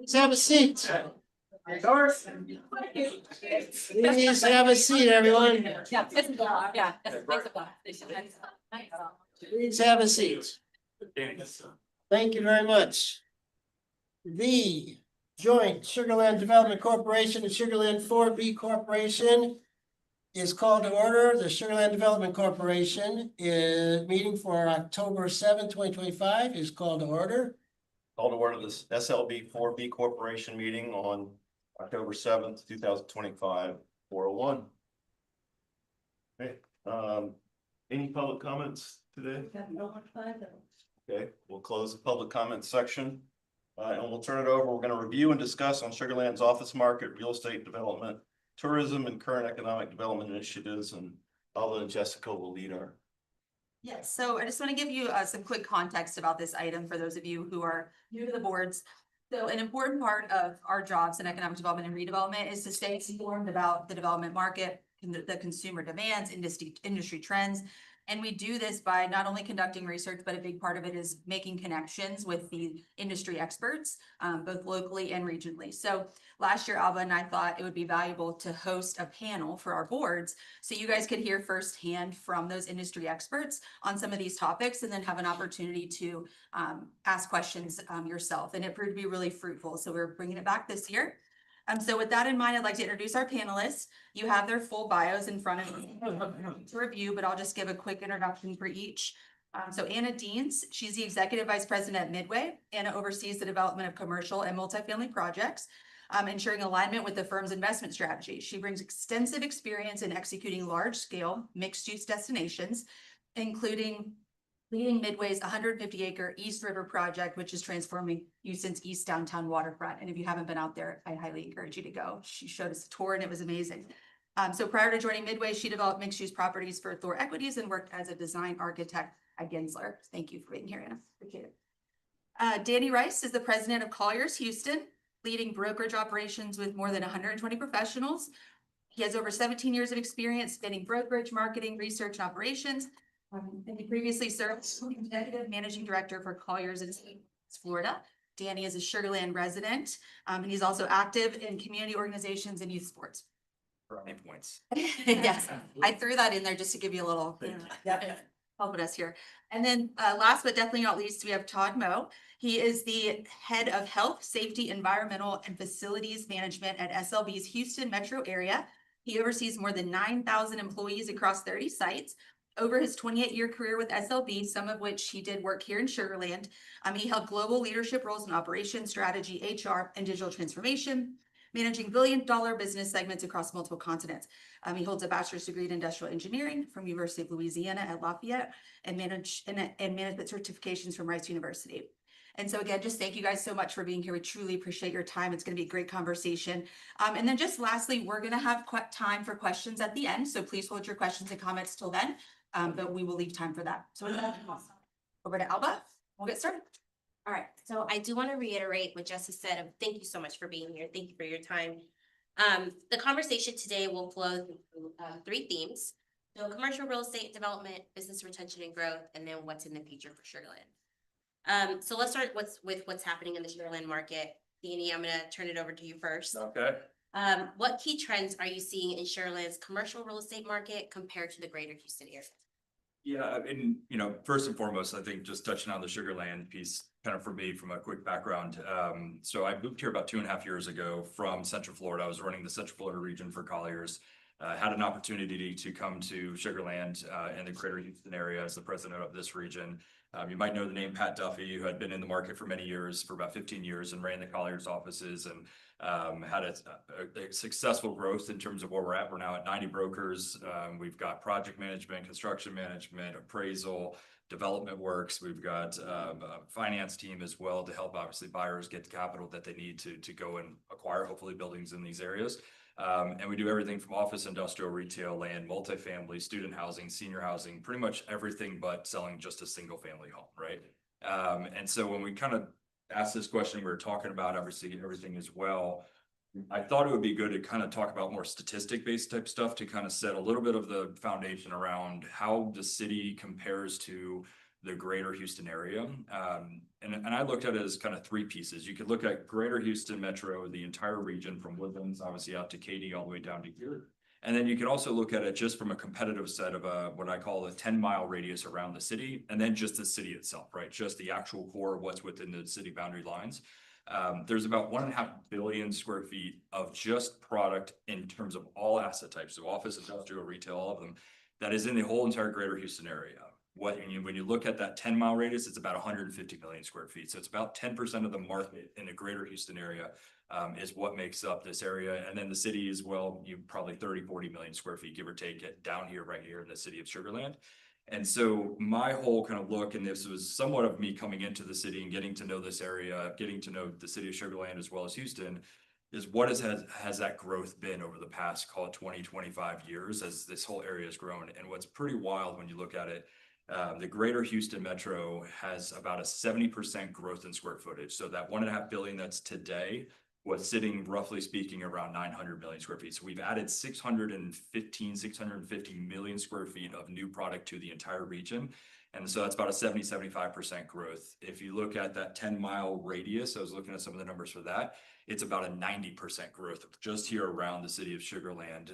Please have a seat. Please have a seat, everyone. Please have a seat. Thank you very much. The joint Sugarland Development Corporation and Sugarland 4B Corporation is called to order. The Sugarland Development Corporation is meeting for October 7th, 2025 is called to order. Call to order this SLB 4B Corporation meeting on October 7th, 2025, 4:01. Okay, any public comments today? Okay, we'll close the public comment section. And we'll turn it over. We're going to review and discuss on Sugarland's office market, real estate development, tourism, and current economic development initiatives. And Alva and Jessica will lead our. Yes, so I just want to give you some quick context about this item for those of you who are new to the boards. So an important part of our jobs in economic development and redevelopment is to stay informed about the development market, the consumer demands, industry trends. And we do this by not only conducting research, but a big part of it is making connections with the industry experts, both locally and regionally. So last year, Alva and I thought it would be valuable to host a panel for our boards so you guys could hear firsthand from those industry experts on some of these topics and then have an opportunity to ask questions yourself. And it proved to be really fruitful. So we're bringing it back this year. So with that in mind, I'd like to introduce our panelists. You have their full bios in front of you to review, but I'll just give a quick introduction for each. So Anna Deans, she's the Executive Vice President at Midway. Anna oversees the development of commercial and multifamily projects, ensuring alignment with the firm's investment strategy. She brings extensive experience in executing large-scale mixed-use destinations, including leading Midway's 150-acre East River project, which is transforming Houston's East Downtown waterfront. And if you haven't been out there, I highly encourage you to go. She showed us a tour and it was amazing. So prior to joining Midway, she developed mixed-use properties for Thor Equities and worked as a design architect at Gensler. Thank you for being here, Anna. Appreciate it. Danny Rice is the president of Colliers Houston, leading brokerage operations with more than 120 professionals. He has over 17 years of experience spanning brokerage, marketing, research, and operations. And he previously served as executive managing director for Colliers in Florida. Danny is a Sugarland resident, and he's also active in community organizations and youth sports. Brownie points. Yes, I threw that in there just to give you a little helping us here. And then last but definitely not least, we have Todd Moe. He is the head of health, safety, environmental, and facilities management at SLB's Houston metro area. He oversees more than 9,000 employees across 30 sites. Over his 28-year career with SLB, some of which he did work here in Sugarland, he held global leadership roles in operations, strategy, HR, and digital transformation, managing billion-dollar business segments across multiple continents. He holds a bachelor's degree in industrial engineering from University of Louisiana at Lafayette and management certifications from Rice University. And so again, just thank you guys so much for being here. We truly appreciate your time. It's going to be a great conversation. And then just lastly, we're going to have time for questions at the end. So please hold your questions and comments till then. But we will leave time for that. So with that, over to Alba. We'll get started. All right. So I do want to reiterate what Jessica said. Thank you so much for being here. Thank you for your time. The conversation today will flow through three themes. So commercial real estate development, business retention and growth, and then what's in the future for Sugarland. So let's start with what's happening in the Sugarland market. Danny, I'm going to turn it over to you first. Okay. What key trends are you seeing in Sugarland's commercial real estate market compared to the greater Houston area? Yeah, and first and foremost, I think just touching on the Sugarland piece, kind of for me, from a quick background. So I moved here about 2.5 years ago from Central Florida. I was running the Central Florida region for Colliers. Had an opportunity to come to Sugarland in the greater Houston area as the president of this region. You might know the name Pat Duffy, who had been in the market for many years, for about 15 years, and ran the Colliers offices and had a successful growth in terms of where we're at. We're now at 90 brokers. We've got project management, construction management, appraisal, development works. We've got a finance team as well to help obviously buyers get the capital that they need to go and acquire hopefully buildings in these areas. And we do everything from office, industrial, retail, land, multifamily, student housing, senior housing, pretty much everything but selling just a single family home, right? And so when we kind of asked this question, we were talking about obviously everything as well. I thought it would be good to kind of talk about more statistic-based type stuff to kind of set a little bit of the foundation around how the city compares to the greater Houston area. And I looked at it as kind of three pieces. You could look at Greater Houston Metro, the entire region from Woodlands, obviously out to Katy, all the way down to here. And then you could also look at it just from a competitive set of what I call a 10-mile radius around the city, and then just the city itself, right? Just the actual core of what's within the city boundary lines. There's about 1.5 billion square feet of just product in terms of all asset types, so office, industrial, retail, all of them, that is in the whole entire Greater Houston area. When you look at that 10-mile radius, it's about 150 million square feet. So it's about 10% of the market in the Greater Houston area is what makes up this area. And then the city as well, you probably 30-40 million square feet, give or take, it down here, right here in the city of Sugar Land. And so my whole kind of look, and this was somewhat of me coming into the city and getting to know this area, getting to know the city of Sugar Land as well as Houston, is what has that growth been over the past, call it 20, 25 years as this whole area has grown. And what's pretty wild when you look at it, the Greater Houston Metro has about a 70% growth in square footage. So that 1.5 billion that's today was sitting, roughly speaking, around 900 million square feet. So we've added 650 million square feet of new product to the entire region. And so that's about a 70-75% growth. If you look at that 10-mile radius, I was looking at some of the numbers for that, it's about a 90% growth just here around the city of Sugar Land.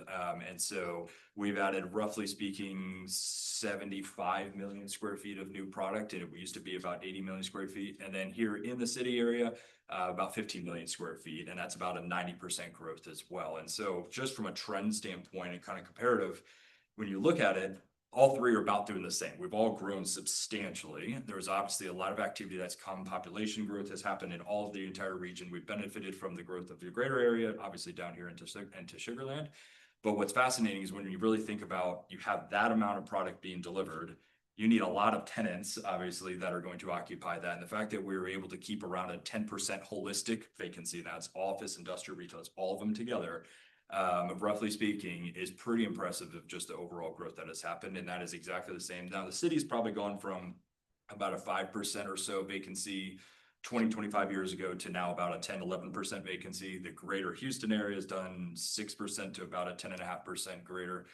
And so we've added, roughly speaking, 75 million square feet of new product. And it used to be about 80 million square feet. And then here in the city area, about 15 million square feet. And that's about a 90% growth as well. And so just from a trend standpoint and kind of comparative, when you look at it, all three are about doing the same. We've all grown substantially. There's obviously a lot of activity that's come. Population growth has happened in all of the entire region. We've benefited from the growth of the greater area, obviously down here into Sugar Land. But what's fascinating is when you really think about, you have that amount of product being delivered, you need a lot of tenants, obviously, that are going to occupy that. And the fact that we were able to keep around a 10% holistic vacancy, that's office, industrial, retail, it's all of them together, roughly speaking, is pretty impressive of just the overall growth that has happened. And that is exactly the same. Now, the city's probably gone from about a 5% or so vacancy 25 years ago to now about a 10-11% vacancy. The Greater Houston area has done 6% to about a 10.5% greater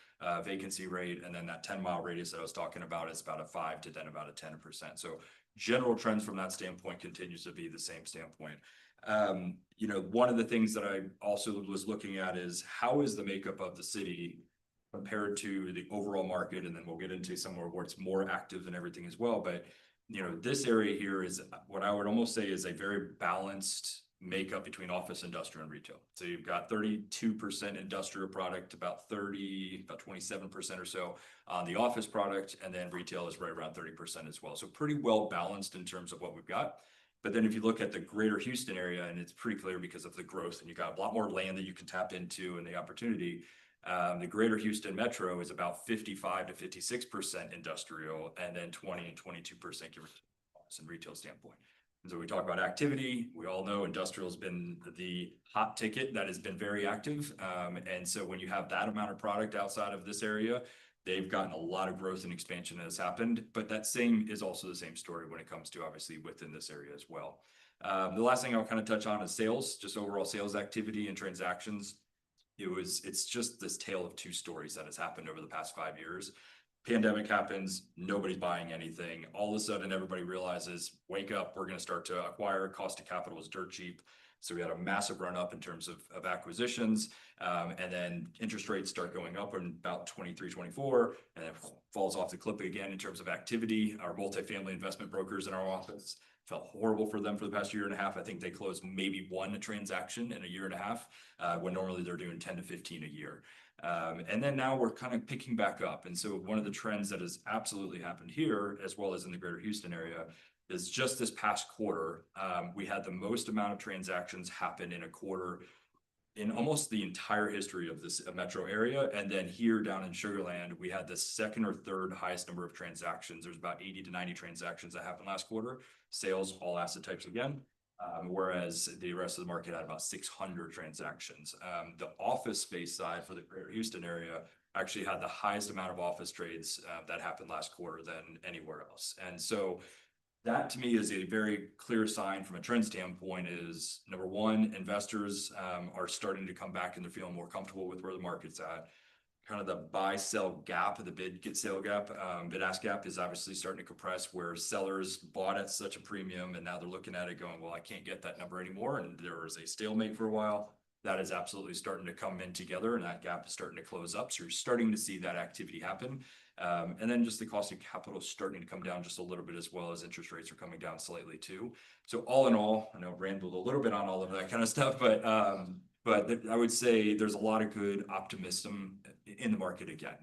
vacancy rate. And then that 10-mile radius that I was talking about is about a 5 to then about a 10%. So general trends from that standpoint continues to be the same standpoint. One of the things that I also was looking at is how is the makeup of the city compared to the overall market, and then we'll get into somewhere where it's more active and everything as well. But this area here is what I would almost say is a very balanced makeup between office, industrial, and retail. So you've got 32% industrial product, about 27% or so on the office product, and then retail is right around 30% as well. So pretty well balanced in terms of what we've got. But then if you look at the Greater Houston area, and it's pretty clear because of the growth, and you got a lot more land that you can tap into and the opportunity. The Greater Houston Metro is about 55 to 56% industrial, and then 20 and 22% in retail standpoint. And so we talk about activity. We all know industrial has been the hot ticket that has been very active. And so when you have that amount of product outside of this area, they've gotten a lot of growth and expansion that has happened, but that same is also the same story when it comes to obviously within this area as well. The last thing I'll kind of touch on is sales, just overall sales activity and transactions. It's just this tale of two stories that has happened over the past 5 years. Pandemic happens, nobody's buying anything. All of a sudden, everybody realizes, wake up, we're going to start to acquire. Cost of capital is dirt cheap. So we had a massive run up in terms of acquisitions. And then interest rates start going up in about 23, 24, and then falls off the cliff again in terms of activity. Our multifamily investment brokers in our office felt horrible for them for the past year and a half. I think they closed maybe one transaction in a year and a half, when normally they're doing 10 to 15 a year. And then now we're kind of picking back up. And so one of the trends that has absolutely happened here, as well as in the Greater Houston area, is just this past quarter, we had the most amount of transactions happen in a quarter in almost the entire history of this metro area. And then here down in Sugar Land, we had the second or third highest number of transactions. There's about 80 to 90 transactions that happened last quarter. Sales, all asset types again. Whereas the rest of the market had about 600 transactions. The office space side for the Greater Houston area actually had the highest amount of office trades that happened last quarter than anywhere else. And so that to me is a very clear sign from a trend standpoint is, number one, investors are starting to come back and they're feeling more comfortable with where the market's at. kind of the buy-sell gap, the bid-get-sale gap, bid-ask gap is obviously starting to compress where sellers bought at such a premium and now they're looking at it going, well, I can't get that number anymore. And there was a stalemate for a while. That is absolutely starting to come in together and that gap is starting to close up. So you're starting to see that activity happen. And then just the cost of capital is starting to come down just a little bit as well as interest rates are coming down slightly too. So all in all, I know I rambled a little bit on all of that kind of stuff, but I would say there's a lot of good optimism in the market again.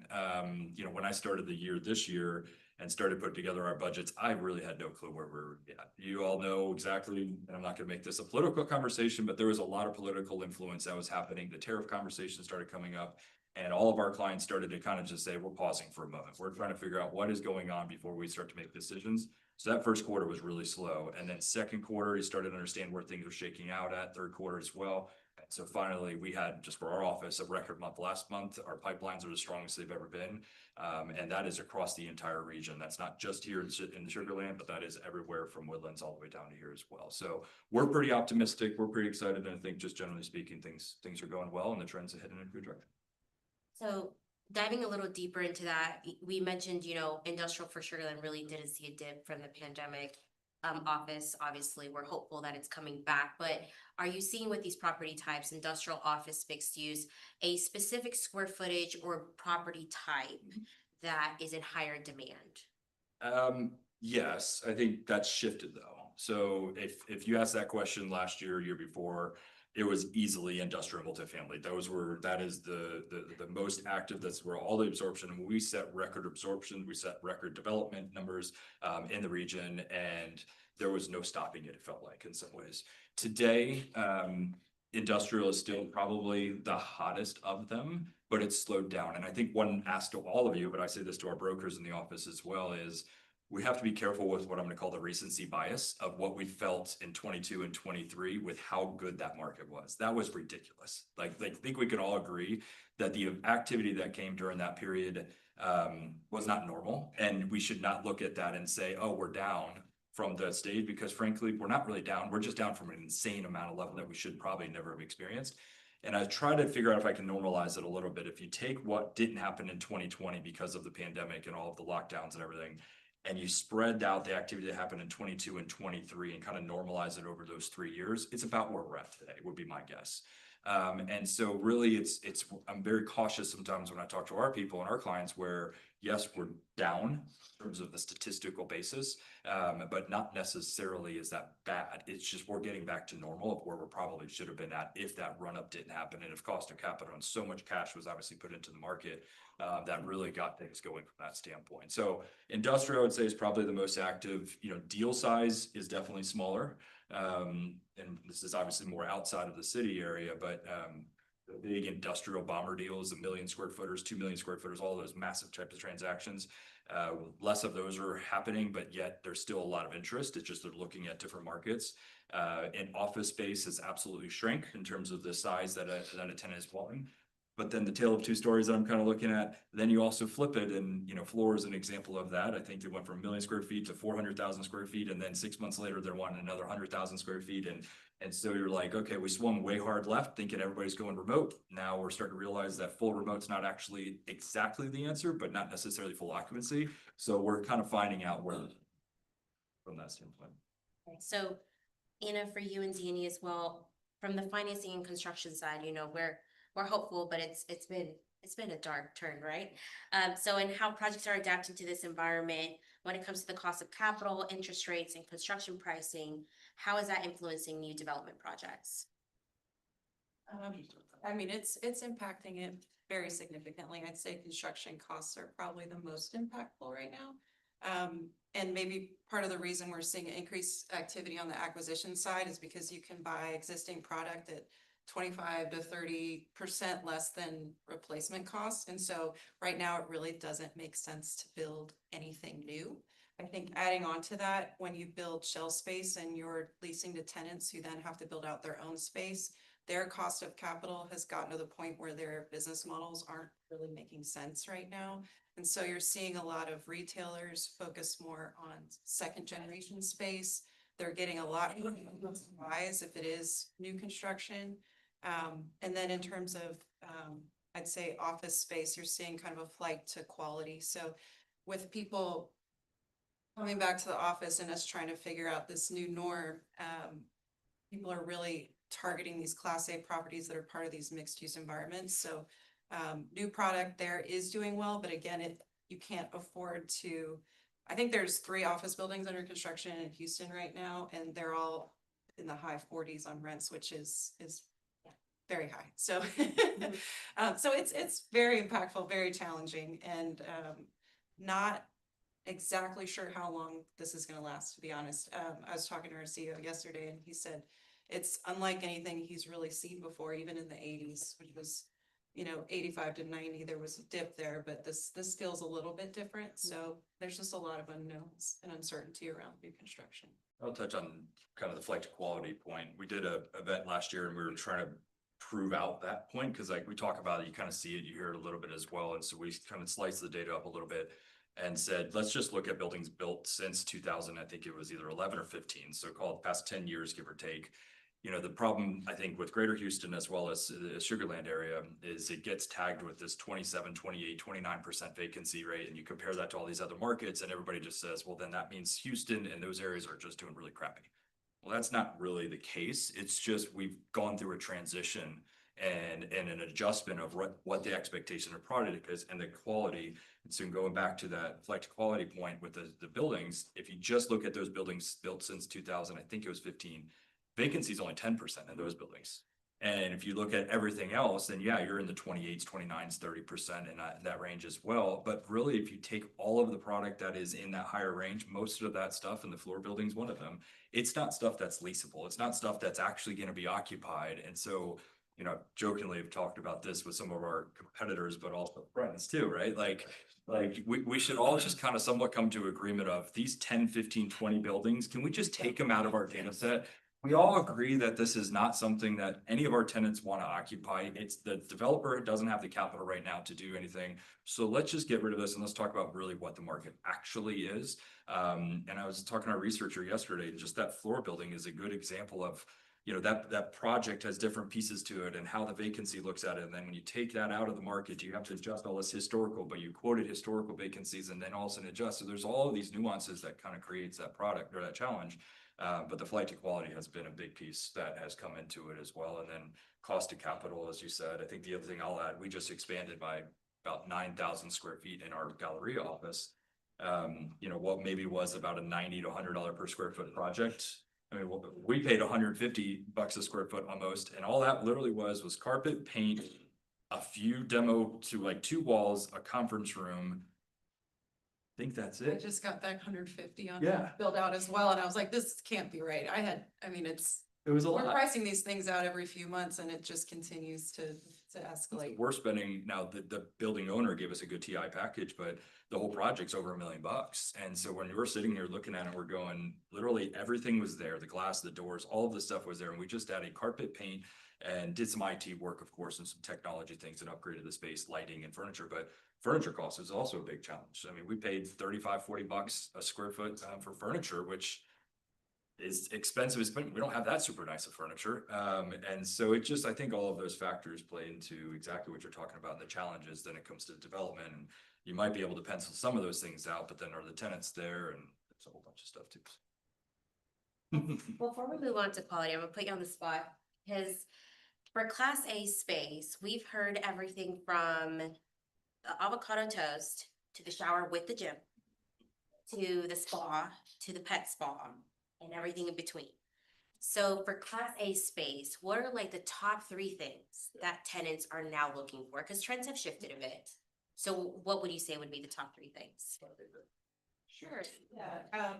You know, when I started the year this year and started putting together our budgets, I really had no clue where we were at. You all know exactly, and I'm not going to make this a political conversation, but there was a lot of political influence that was happening. The tariff conversation started coming up. And all of our clients started to kind of just say, we're pausing for a moment. We're trying to figure out what is going on before we start to make decisions. So that first quarter was really slow. And then second quarter, you started to understand where things were shaking out at. Third quarter as well. And so finally, we had just for our office a record month last month. Our pipelines are the strongest they've ever been. And that is across the entire region. That's not just here in the Sugar Land, but that is everywhere from Woodlands all the way down to here as well. So we're pretty optimistic. We're pretty excited. And I think just generally speaking, things are going well and the trends are heading in a good direction. So diving a little deeper into that, we mentioned, you know, industrial for Sugar Land really didn't see a dip from the pandemic. Office, obviously, we're hopeful that it's coming back, but are you seeing with these property types, industrial, office, mixed use, a specific square footage or property type that is in higher demand? Yes, I think that's shifted though. So if you asked that question last year, year before, it was easily industrial multifamily. That is the most active. That's where all the absorption, and we set record absorption, we set record development numbers in the region, and there was no stopping it, it felt like in some ways. Today, industrial is still probably the hottest of them, but it's slowed down. And I think one ask to all of you, but I say this to our brokers in the office as well, is we have to be careful with what I'm going to call the recency bias of what we felt in 22 and 23 with how good that market was. That was ridiculous. Like I think we can all agree that the activity that came during that period was not normal. And we should not look at that and say, oh, we're down from the stage, because frankly, we're not really down. We're just down from an insane amount of level that we should probably never have experienced. And I try to figure out if I can normalize it a little bit. If you take what didn't happen in 2020 because of the pandemic and all of the lockdowns and everything, and you spread out the activity that happened in 22 and 23 and kind of normalize it over those 3 years, it's about where we're at today, would be my guess. And so really I'm very cautious sometimes when I talk to our people and our clients where, yes, we're down in terms of the statistical basis, but not necessarily is that bad. It's just we're getting back to normal of where we probably should have been at if that run up didn't happen. And if cost of capital and so much cash was obviously put into the market, that really got things going from that standpoint. So industrial, I would say, is probably the most active. You know, deal size is definitely smaller. And this is obviously more outside of the city area, but the big industrial bomber deals, 1 million square footers, 2 million square footers, all those massive types of transactions, less of those are happening, but yet there's still a lot of interest. It's just they're looking at different markets. And office space has absolutely shrank in terms of the size that a tenant is wanting. But then the tale of two stories that I'm kind of looking at, then you also flip it, and you know, Floor is an example of that. I think they went from 1 million square feet to 400,000 square feet, and then 6 months later they're wanting another 100,000 square feet, and so you're like, okay, we swung way hard left, thinking everybody's going remote. Now we're starting to realize that full remote's not actually exactly the answer, but not necessarily full occupancy. So we're kind of finding out where from that standpoint. Okay, so Anna, for you and Zini as well, from the financing and construction side, you know, we're hopeful, but it's been a dark turn, right? So in how projects are adapting to this environment when it comes to the cost of capital, interest rates, and construction pricing, how is that influencing new development projects? I mean, it's impacting it very significantly. I'd say construction costs are probably the most impactful right now. And maybe part of the reason we're seeing increased activity on the acquisition side is because you can buy existing product at 25 to 30% less than replacement costs. And so right now it really doesn't make sense to build anything new. I think adding on to that, when you build shell space and you're leasing to tenants who then have to build out their own space, their cost of capital has gotten to the point where their business models aren't really making sense right now. And so you're seeing a lot of retailers focus more on second generation space. They're getting a lot more supplies if it is new construction. And then in terms of I'd say office space, you're seeing kind of a flight to quality. So with people coming back to the office and us trying to figure out this new norm, people are really targeting these Class A properties that are part of these mixed use environments. So new product there is doing well, but again, you can't afford to. I think there's 3 office buildings under construction in Houston right now, and they're all in the high 40s on rents, which is very high. So, so it's very impactful, very challenging, and not exactly sure how long this is going to last, to be honest. I was talking to our CEO yesterday, and he said it's unlike anything he's really seen before, even in the 80s, which was, 85 to 90, there was a dip there, but this feels a little bit different. So there's just a lot of unknowns and uncertainty around new construction. I'll touch on kind of the flight to quality point. We did a event last year and we were trying to prove out that point, because like we talk about it, you kind of see it, you hear it a little bit as well. And so we kind of sliced the data up a little bit and said, let's just look at buildings built since 2000. I think it was either 11 or 15. So call it past 10 years, give or take. The problem I think with Greater Houston as well as the Sugar Land area is it gets tagged with this 27, 28, 29% vacancy rate. And you compare that to all these other markets and everybody just says, well, then that means Houston and those areas are just doing really crappy. Well, that's not really the case. It's just we've gone through a transition and an adjustment of what the expectation of product is and the quality. And so going back to that flight to quality point with the buildings, if you just look at those buildings built since 2000, I think it was 15, vacancy is only 10% in those buildings. And if you look at everything else, then yeah, you're in the 28s, 29s, 30% in that range as well. But really, if you take all of the product that is in that higher range, most of that stuff, and the floor building is one of them, it's not stuff that's leasable. It's not stuff that's actually going to be occupied. And so, jokingly have talked about this with some of our competitors, but also friends too, right? Like we should all just kind of somewhat come to agreement of these 10, 15, 20 buildings. Can we just take them out of our data set? We all agree that this is not something that any of our tenants want to occupy. It's the developer doesn't have the capital right now to do anything. So let's just get rid of this and let's talk about really what the market actually is. And I was talking to our researcher yesterday, and just that floor building is a good example of, that project has different pieces to it and how the vacancy looks at it. And then when you take that out of the market, you have to adjust all this historical, but you quoted historical vacancies and then all of a sudden adjust. So there's all of these nuances that kind of creates that product or that challenge. But the flight to quality has been a big piece that has come into it as well. And then cost of capital, as you said. I think the other thing I'll add, we just expanded by about 9,000 square feet in our Galleria office. What maybe was about a $90 to $100 per square foot project. I mean, we paid $150 a square foot almost. And all that literally was carpet, paint, a few demo to like 2 walls, a conference room. I think that's I it. just got that 150 on Yeah. build out as well, and I was like, this can't be right. It was a We're lot. pricing these things out every few months, and it just continues to escalate. We're spending now, the building owner gave us a good TI package, but the whole project's over $1 million. And so when we're sitting here looking at it, we're going, literally everything was there. The glass, the doors, all of the stuff was there. And we just added carpet, paint, and did some IT work, of course, and some technology things and upgraded the space, lighting and furniture. But furniture cost is also a big challenge. I mean, we paid $35-40 a square foot for furniture, which is expensive, but we don't have that super nice of furniture. And so it just, I think all of those factors play into exactly what you're talking about, and the challenges then it comes to development. And you might be able to pencil some of those things out, but then are the tenants there? And there's a whole bunch of stuff too. Before we move on to quality, I'm gonna put you on the spot, because for Class A space, we've heard everything from the avocado toast to the shower with the gym, to the spa, to the pet spa, and everything in between. So for Class A space, what are like the top 3 things that tenants are now looking for? Because trends have shifted a bit. So what would you say would be the top 3 things? Sure, yeah.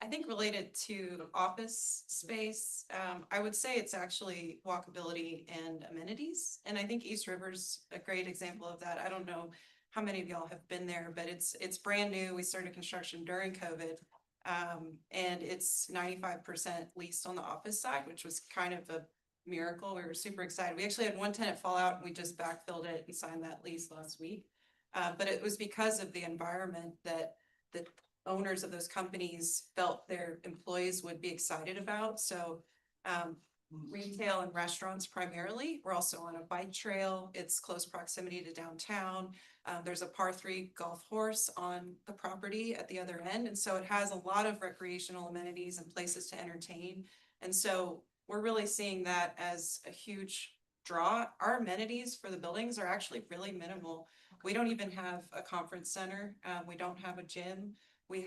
I think related to office space, I would say it's actually walkability and amenities. And I think East River's a great example of that. I don't know how many of y'all have been there, but it's brand new. We started construction during COVID. And it's 95% leased on the office side, which was kind of a miracle. We were super excited. We actually had one tenant fall out and we just backfilled it and signed that lease last week. But it was because of the environment that the owners of those companies felt their employees would be excited about. So retail and restaurants primarily. We're also on a bike trail. It's close proximity to downtown. There's a par 3 golf course on the property at the other end. And so it has a lot of recreational amenities and places to entertain. And so we're really seeing that as a huge draw. Our amenities for the buildings are actually really minimal. We don't even have a conference center. We don't have a gym. We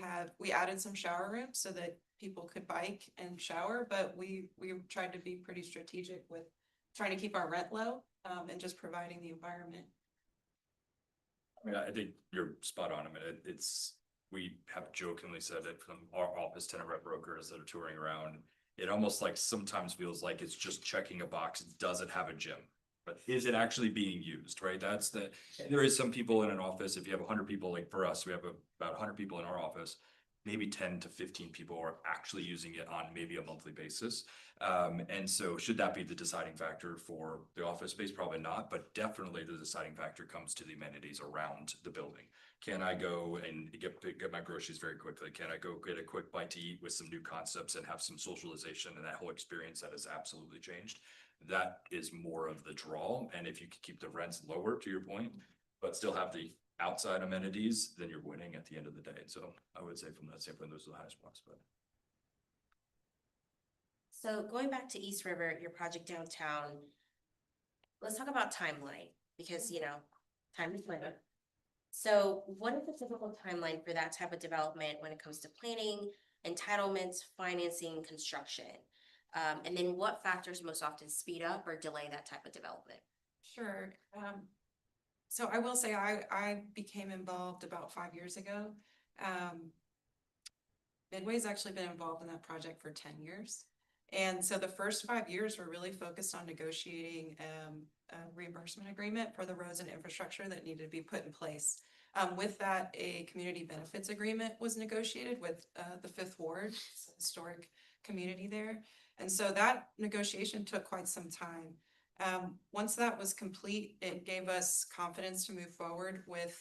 added some shower rooms so that people could bike and shower, but we tried to be pretty strategic with trying to keep our rent low, and just providing the environment. I mean, I think you're spot on. I mean, we have jokingly said it from our office tenant rep brokers that are touring around. It almost like sometimes feels like it's just checking a box. Does it have a gym? But is it actually being used, right? There is some people in an office, if you have 100 people, like for us, we have about 100 people in our office, maybe 10 to 15 people are actually using it on maybe a monthly basis. And so should that be the deciding factor for the office space? Probably not, but definitely the deciding factor comes to the amenities around the building. Can I go and get my groceries very quickly? Can I go get a quick bite to eat with some new concepts and have some socialization and that whole experience that has absolutely changed? That is more of the draw. And if you can keep the rents lower, to your point, but still have the outside amenities, then you're winning at the end of the day. So I would say from that standpoint, those are the highest points. But So going back to East River, your project downtown, let's talk about timeline, because, time is money. So what is the typical timeline for that type of development when it comes to planning, entitlements, financing, construction? And then what factors most often speed up or delay that type of development? Sure. So I will say I became involved about 5 years ago. Midway's actually been involved in that project for 10 years. And so the first 5 years were really focused on negotiating a reimbursement agreement for the roads and infrastructure that needed to be put in place. With that, a community benefits agreement was negotiated with the Fifth Ward, historic community there. And so that negotiation took quite some time. Once that was complete, it gave us confidence to move forward with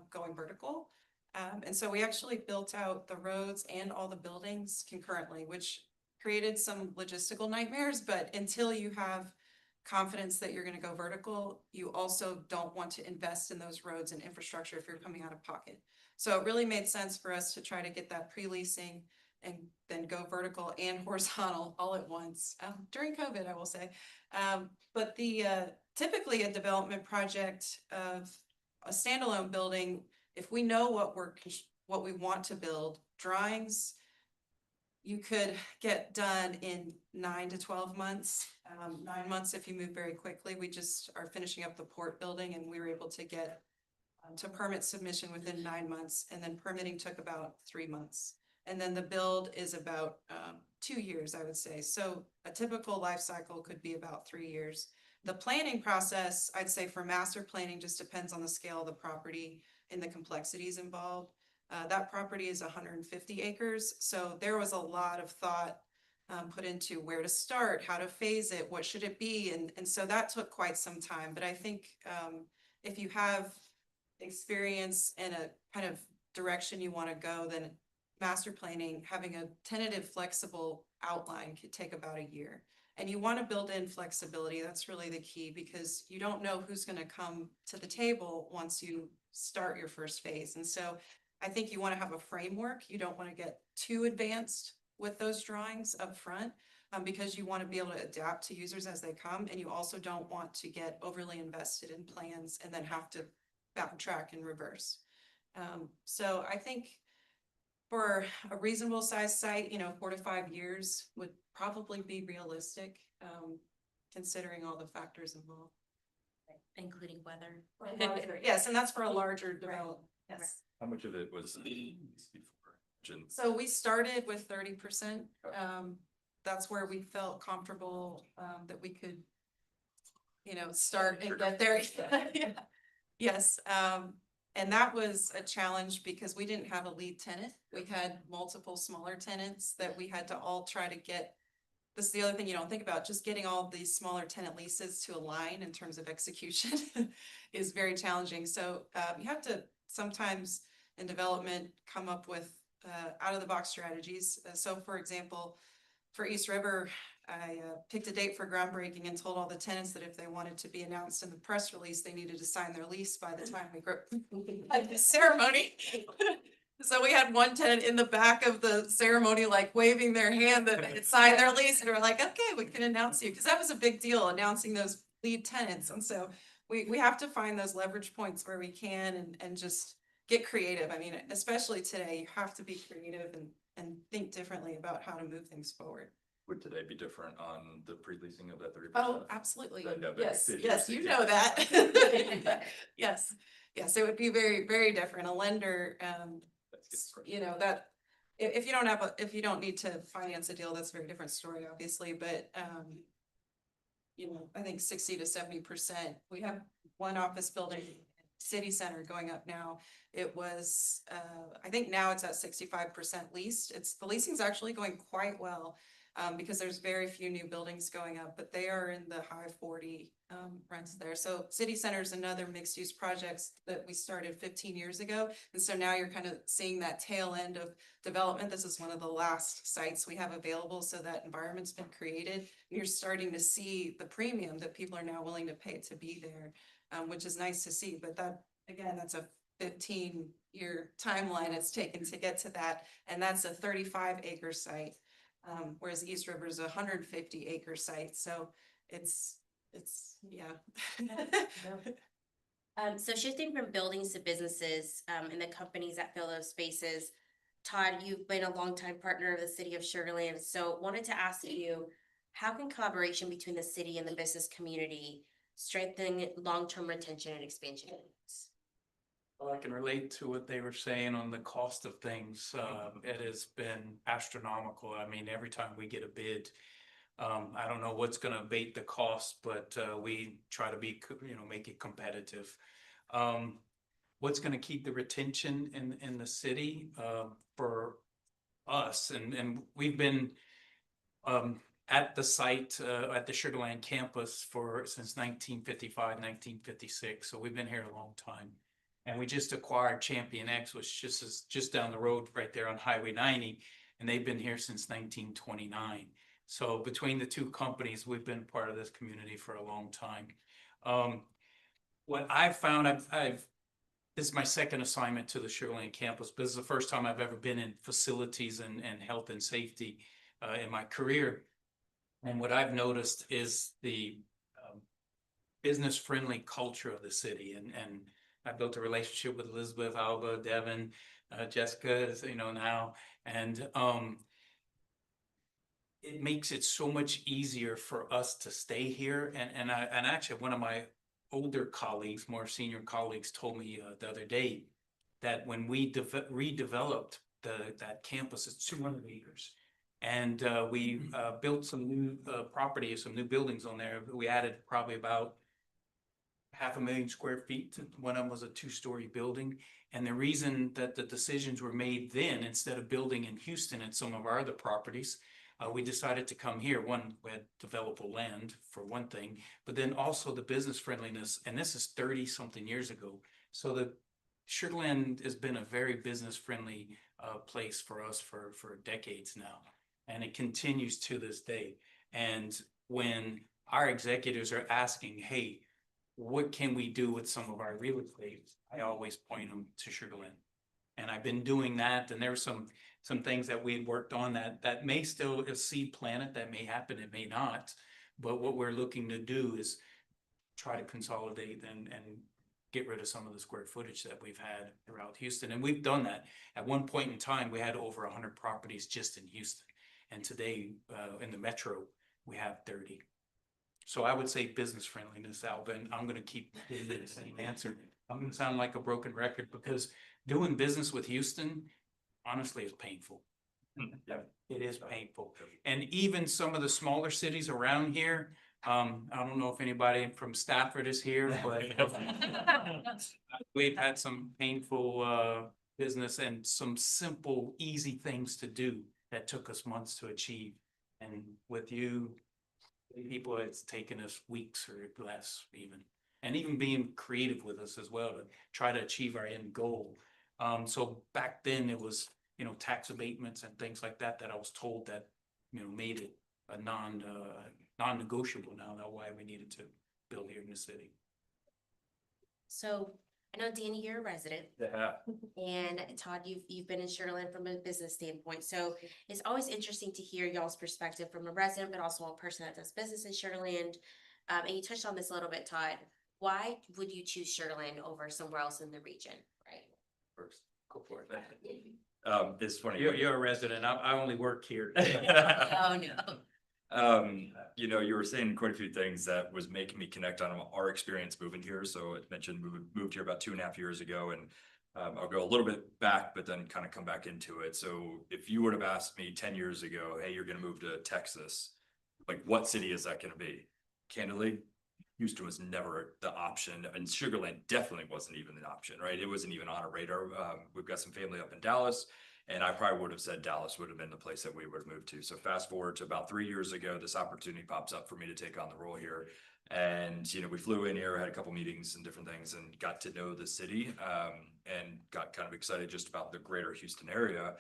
going vertical. And so we actually built out the roads and all the buildings concurrently, which created some logistical nightmares, but until you have confidence that you're going to go vertical, you also don't want to invest in those roads and infrastructure if you're coming out of pocket. So it really made sense for us to try to get that pre-leasing and then go vertical and horizontal all at once, during COVID, I will say. But typically a development project of a standalone building, if we know what we want to build, drawings, you could get done in 9 to 12 months. 9 months if you move very quickly. We just are finishing up the port building and we were able to get to permit submission within 9 months, and then permitting took about 3 months. And then the build is about 2 years, I would say. So a typical life cycle could be about 3 years. The planning process, I'd say for master planning, just depends on the scale of the property and the complexities involved. That property is 150 acres. So there was a lot of thought put into where to start, how to phase it, what should it be? And so that took quite some time. But I think if you have experience in a kind of direction you want to go, then master planning, having a tentative flexible outline could take about a year. And you want to build in flexibility. That's really the key, because you don't know who's going to come to the table once you start your first phase. And so I think you want to have a framework. You don't want to get too advanced with those drawings up front, because you want to be able to adapt to users as they come. And you also don't want to get overly invested in plans and then have to backtrack and reverse. So I think for a reasonable size site, 4 to 5 years would probably be realistic, considering all the factors involved. Including weather. Yes, and that's for a larger development. Yes. how much of it was So we started with 30%. That's where we felt comfortable, that we could, start and get there. Yeah. Yes. And that was a challenge because we didn't have a lead tenant. We had multiple smaller tenants that we had to all try to get. This is the other thing you don't think about, just getting all these smaller tenant leases to align in terms of execution is very challenging. So you have to sometimes in development come up with out of the box strategies. So for example, for East River, picked a date for groundbreaking and told all the tenants that if they wanted to be announced in the press release, they needed to sign their lease by the time we had the ceremony. So we had one tenant in the back of the ceremony, like waving their hand that they had signed their lease, and we're like, okay, we can announce you, because that was a big deal, announcing those lead tenants. And so we have to find those leverage points where we can and just get creative. I mean, especially today, you have to be creative and think differently about how to move things forward. Would today be different on the pre-leasing of that 30%? Oh, absolutely. I know that Yes, decision yes, to you get- know that. Yes, yes, it would be very, very different. A lender, That's good for- you know, that if you don't have if you don't need to finance a deal, that's a very different story, obviously, but you know, I think 60 to 70%. We have one office building, city center, going up now. It was, I think now it's at 65% leased. The leasing's actually going quite well. Because there's very few new buildings going up, but they are in the high 40 rents there. So city center is another mixed use projects that we started 15 years ago. And so now you're kind of seeing that tail end of development. This is one of the last sites we have available. So that environment's been created. You're starting to see the premium that people are now willing to pay to be there, which is nice to see. But that, again, that's a 15-year timeline it's taken to get to that. And that's a 35-acre site. Whereas East River is a 150-acre site, so it's, yeah. So shifting from buildings to businesses, and the companies that fill those spaces, Todd, you've been a longtime partner of the city of Sugar Land, so wanted to ask you, how can collaboration between the city and the business community strengthen long-term retention and expansion? Well, I can relate to what they were saying on the cost of things. It has been astronomical. I mean, every time we get a bid, I don't know what's gonna abate the cost, but we try to be, make it competitive. What's gonna keep the retention in the city for us, and we've been at the site at the Sugar Land campus since 1955, 1956. So we've been here a long time. And we just acquired Champion X, which just down the road right there on Highway 90, and they've been here since 1929. So between the two companies, we've been part of this community for a long time. What I've found, this is my second assignment to the Sugar Land campus, but this is the first time I've ever been in facilities and health and safety in my career. And what I've noticed is the business-friendly culture of the city, and I built a relationship with Elizabeth, Alba, Devin, Jessica, as now, and it makes it so much easier for us to stay here. And actually, one of my older colleagues, more senior colleagues, told me the other day that when we redeveloped that campus, it's 200 acres, and we built some new property, some new buildings on there. We added probably about 500,000 square feet. One of them was a 2-story building. And the reason that the decisions were made then, instead of building in Houston and some of our other properties, we decided to come here. One, we had developable land for one thing, but then also the business friendliness. And this is 30-something years ago. So the Sugar Land has been a very business friendly place for us for decades now. And it continues to this day. And when our executives are asking, hey, what can we do with some of our real estate? I always point them to Sugar Land. And I've been doing that. And there's some things that we had worked on that may still a seed planted, that may happen, it may not. But what we're looking to do is try to consolidate and get rid of some of the square footage that we've had throughout Houston. And we've done that. At one point in time, we had over 100 properties just in Houston. And today, in the metro, we have 30. So I would say business friendliness, Alba, and I'm gonna keep the same answer. I'm gonna sound like a broken record, because doing business with Houston, honestly, is painful. Yeah. It is painful. And even some of the smaller cities around here, I don't know if anybody from Stafford is here, but we've had some painful business and some simple, easy things to do that took us months to achieve. And with you, people, it's taken us weeks or less even, and even being creative with us as well to try to achieve our end goal. So back then it was, tax abatements and things like that I was told that, made it non-negotiable now, that's why we needed to build here in the city. So I know Danny, you're a resident, Yeah. and Todd, you've been in Sugar Land from a business standpoint. So it's always interesting to hear y'all's perspective from a resident, but also a person that does business in Sugar Land. And you touched on this a little bit, Todd. Why would you choose Sugar Land over somewhere else in the region, right? First, go for it. It's funny. You're a resident, I only work here. Oh, no. You know, you were saying quite a few things that was making me connect on our experience moving here. So I mentioned moved here about 2.5 years ago, and I'll go a little bit back, but then kind of come back into it. So if you would have asked me 10 years ago, hey, you're going to move to Texas, like what city is that going to be? Candidly, Houston was never the option, and Sugar Land definitely wasn't even an option, right? It wasn't even on a radar. We've got some family up in Dallas, and I probably would have said Dallas would have been the place that we would have moved to. So fast forward to about 3 years ago, this opportunity pops up for me to take on the role here. And, you know, we flew in here, had a couple meetings and different things, and got to know the city, and got kind of excited just about the greater Houston area.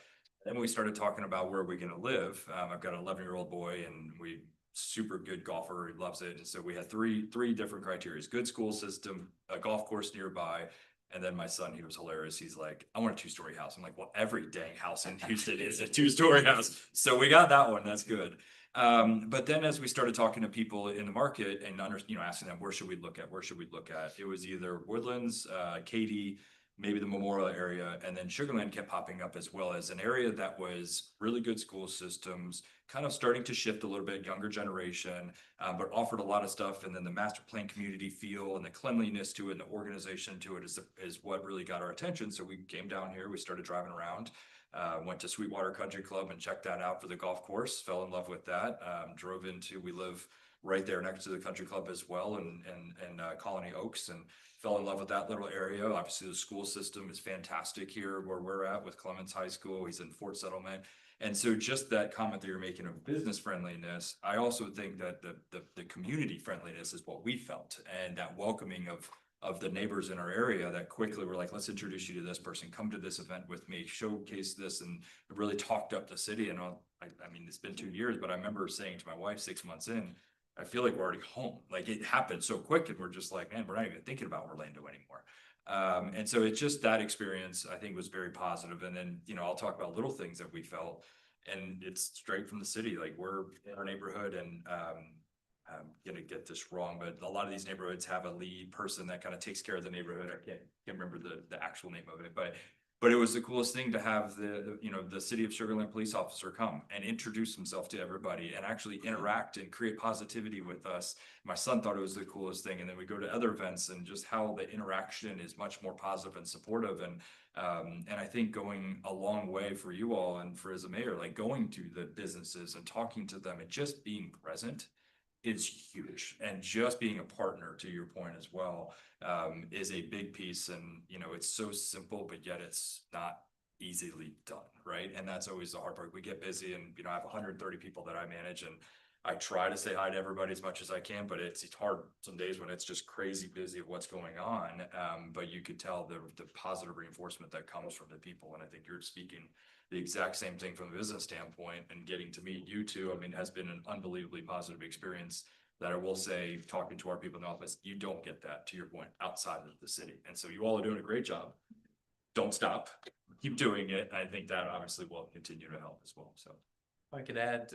Then we started talking about where we're going to live. I've got an 11-year-old boy, and we super good golfer. He loves it. And so we had three different criteria: good school system, a golf course nearby. And then my son, he was hilarious. He's like, I want a 2-story house. I'm like, well, every dang house in Houston is a 2-story house. So we got that one. That's good. But then as we started talking to people in the market and asking them, where should we look at? Where should we look at? It was either Woodlands, Katy, maybe the Memorial area, and then Sugar Land kept popping up as well as an area that was really good school systems, kind of starting to shift a little bit, younger generation, but offered a lot of stuff. And then the master plan community feel and the cleanliness to it and the organization to it is what really got our attention. So we came down here, we started driving around, went to Sweetwater Country Club and checked that out for the golf course, fell in love with that, we live right there next to the country club as well, and Colony Oaks, and fell in love with that little area. Obviously, the school system is fantastic here where we're at with Clemens High School. He's in Fort Settlement. And so just that comment that you're making of business friendliness, I also think that the community friendliness is what we felt, and that welcoming of the neighbors in our area that quickly were like, let's introduce you to this person, come to this event with me, showcase this, and it really talked up the city. And I mean, it's been 2 years, but I remember saying to my wife 6 months in, I feel like we're already home. Like it happened so quick, and we're just like, man, we're not even thinking about Orlando anymore. And so it's just that experience, I think, was very positive. And then, I'll talk about little things that we felt, and it's straight from the city. Like we're in our neighborhood, and I'm gonna get this wrong, but a lot of these neighborhoods have a lead person that kind of takes care of the neighborhood. I can't remember the actual name of it, but it was the coolest thing to have the city of Sugar Land police officer come and introduce himself to everybody and actually interact and create positivity with us. My son thought it was the coolest thing. And then we go to other events, and just how the interaction is much more positive and supportive. And I think going a long way for you all and for as a mayor, like going to the businesses and talking to them and just being present is huge. And just being a partner, to your point as well, is a big piece. And, it's so simple, but yet it's not easily done, right? And that's always the hard part. We get busy, and, I have 130 people that I manage, and I try to say hi to everybody as much as I can, but it's hard some days when it's just crazy busy of what's going on. But you could tell the positive reinforcement that comes from the people. And I think you're speaking the exact same thing from a business standpoint, and getting to meet you two, I mean, has been an unbelievably positive experience that I will say, talking to our people in the office, you don't get that, to your point, outside of the city. And so you all are doing a great job. Don't stop, keep doing it. I think that obviously will continue to help as well. So If I could add,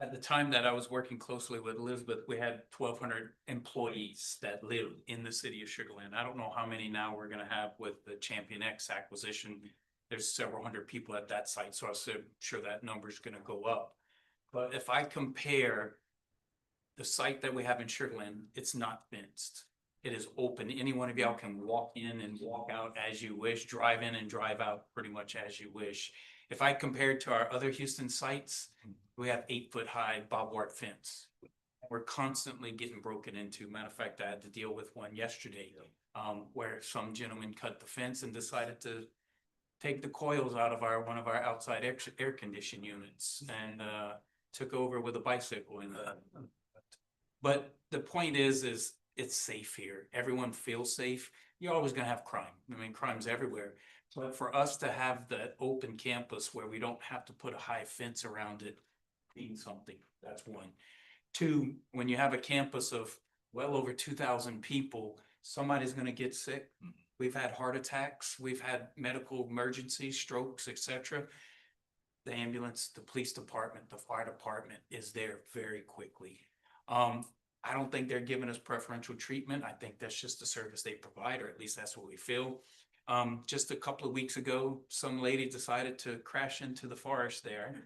at the time that I was working closely with Elizabeth, we had 1,200 employees that lived in the city of Sugar Land. I don't know how many now we're gonna have with the Champion X acquisition. There's several hundred people at that site, so I'm sure that number is gonna go up. But if I compare the site that we have in Sugar Land, it's not fenced. It is open. Any one of y'all can walk in and walk out as you wish, drive in and drive out pretty much as you wish. If I compare it to our other Houston sites, we have 8-foot-high barbed wire fence. We're constantly getting broken into. Matter of fact, I had to deal with one yesterday, where some gentleman cut the fence and decided to take the coils out of one of our outside air condition units, and took over with a bicycle. But the point is it's safe here. Everyone feels safe. You're always gonna have crime. I mean, crime's everywhere. But for us to have that open campus where we don't have to put a high fence around it, means something. That's one. Two, when you have a campus of well over 2,000 people, somebody's gonna get sick. We've had heart attacks, we've had medical emergencies, strokes, etc. The ambulance, the police department, the fire department is there very quickly. I don't think they're giving us preferential treatment. I think that's just the service they provide, or at least that's what we feel. Just a couple of weeks ago, some lady decided to crash into the forest there.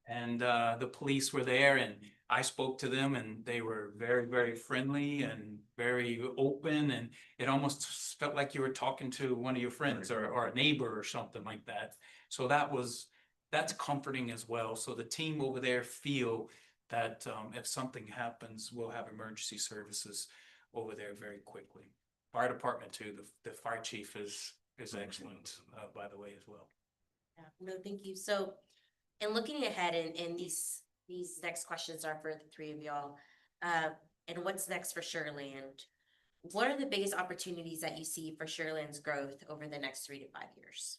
And the police were there, and I spoke to them, and they were very, very friendly and very open, and it almost felt like you were talking to one of your friends or a neighbor or something like that. So that's comforting as well. So the team over there feel that if something happens, we'll have emergency services over there very quickly. Fire department too, the fire chief is excellent, by the way, as well. Yeah, no, thank you. So, and looking ahead, and these next questions are for the three of y'all. And what's next for Sugar Land? What are the biggest opportunities that you see for Sugar Land's growth over the next 3 to 5 years?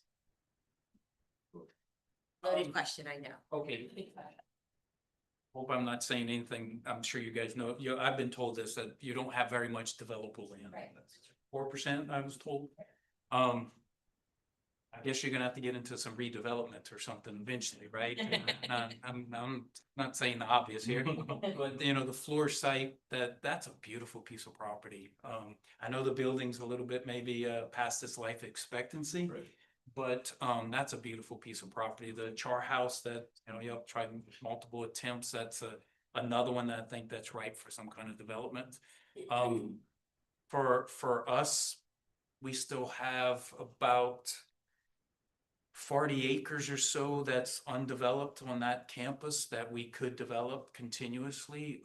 Loaded question, I know. Okay. Hope I'm not saying anything. I'm sure you guys know, I've been told this, that you don't have very much developable land. Right. 4%, I was told. I guess you're gonna have to get into some redevelopment or something eventually, right? I'm not saying the obvious here, but you know, the floor site, that's a beautiful piece of property. I know the building's a little bit maybe past its life expectancy. Right. But that's a beautiful piece of property. The Char House that, you know, you've tried multiple attempts, that's another one that I think that's ripe for some kind of development. For us, we still have about 40 acres or so that's undeveloped on that campus that we could develop continuously.